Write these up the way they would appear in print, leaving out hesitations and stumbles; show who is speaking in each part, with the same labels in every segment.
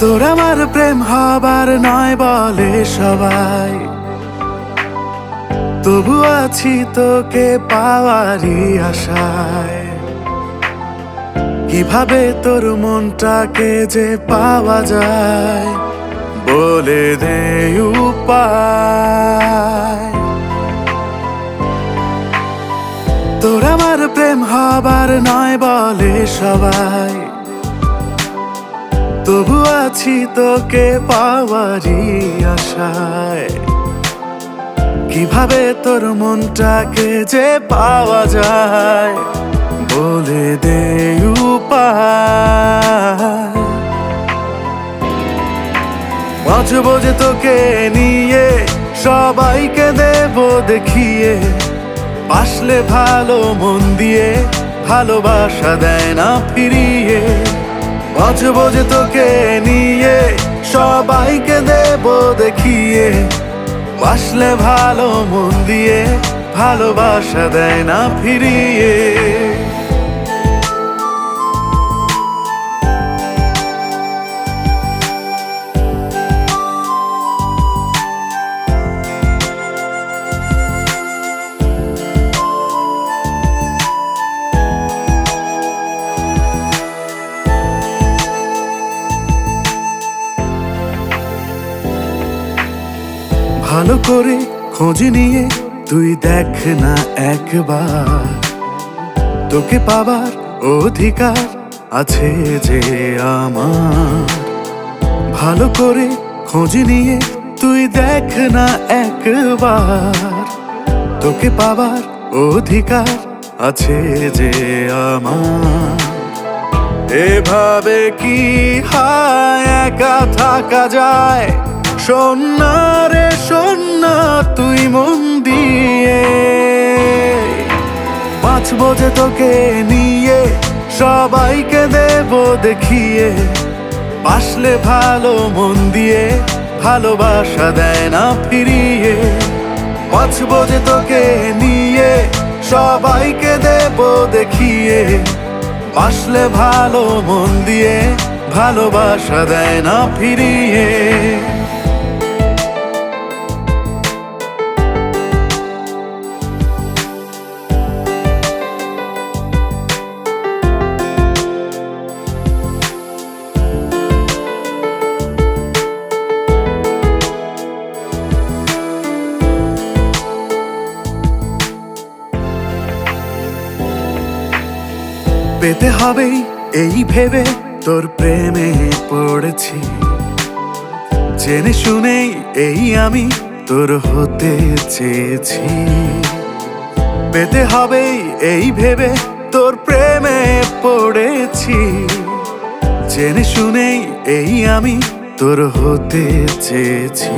Speaker 1: তোর আমার প্রেম হবার নয় বলে সবাই, তবু আছি তোকে পাওয়ারই আশায়। কিভাবে তোর মনটাকে যে পাওয়া যায়, বলে দে উপায়। তোর আমার প্রেম হবার নয় বলে সবাই, তবু আছি তোকে পাওয়ারই আশায়। কিভাবে তোর মনটাকে যে পাওয়া যায়, বলে দে উপায়। বাঁচবো যে তোকে নিয়ে, সবাইকে দেব দেখিয়ে। বাসলে ভালো মন দিয়ে, ভালোবাসা দেয় না ফিরিয়ে। বাঁচবো যে তোকে নিয়ে, সবাইকে দেব দেখিয়ে। বাসলে ভালো মন দিয়ে, ভালোবাসা দেয় না ফিরিয়ে। ভালো করে খোঁজ নিয়ে তুই দেখ না একবার, তোকে পাবার অধিকার আছে যে আমার। ভালো করে খোঁজ নিয়ে তুই দেখ না একবার, তোকে পাবার অধিকার আছে যে আমার। এভাবে কি হায় একা থাকা যায়? শোন না রে শোন না তুই মন দিয়ে। বাঁচবো যে তোকে নিয়ে, সবাইকে দেব দেখিয়ে। বাসলে ভালো মন দিয়ে, ভালোবাসা দেয় না ফিরিয়ে। বাঁচবো যে তোকে নিয়ে, সবাইকে দেব দেখিয়ে। বাসলে ভালো মন দিয়ে, ভালোবাসা দেয় না ফিরিয়ে। পেতে হবেই এই ভেবে তোর প্রেমে পড়েছি। জেনে শুনেই এই আমি তোর হতে চেয়েছি। পেতে হবেই এই ভেবে তোর প্রেমে পড়েছি। জেনে শুনেই এই আমি তোর হতে চেয়েছি।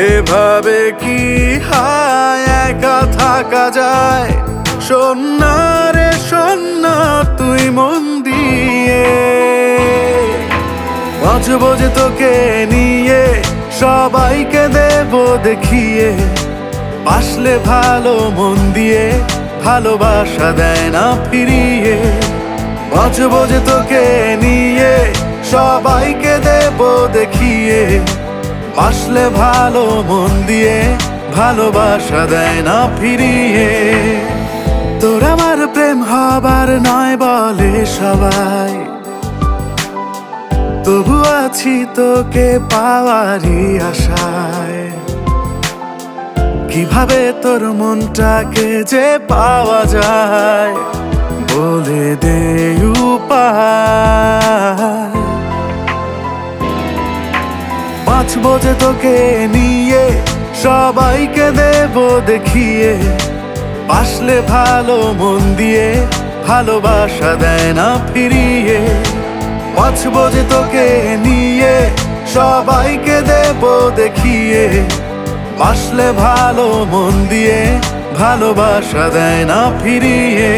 Speaker 1: এভাবে কি হায় একা থাকা যায়? শোন না রে শোন না তুই মন দিয়ে। বাঁচবো যে তোকে নিয়ে, সবাইকে দেব দেখিয়ে। বাসলে ভালো মন দিয়ে, ভালোবাসা দেয় না ফিরিয়ে। বাঁচবো যে তোকে নিয়ে, সবাইকে দেব দেখিয়ে। বাসলে ভালো মন দিয়ে, ভালোবাসা দেয় না ফিরিয়ে। তোর আমার প্রেম হবার নয় বলে সবাই, তবু আছি তোকে পাওয়ারই আশায়। কিভাবে তোর মনটাকে যে পাওয়া যায়, বলে দে উপায়। বাঁচবো যে তোকে নিয়ে, সবাইকে দেব দেখিয়ে। বাসলে ভালো মন দিয়ে, ভালোবাসা দেয় না ফিরিয়ে। বাঁচবো যে তোকে নিয়ে, সবাইকে দেব দেখিয়ে, বাসলে ভালো মন দিয়ে, ভালোবাসা দেয় না ফিরিয়ে।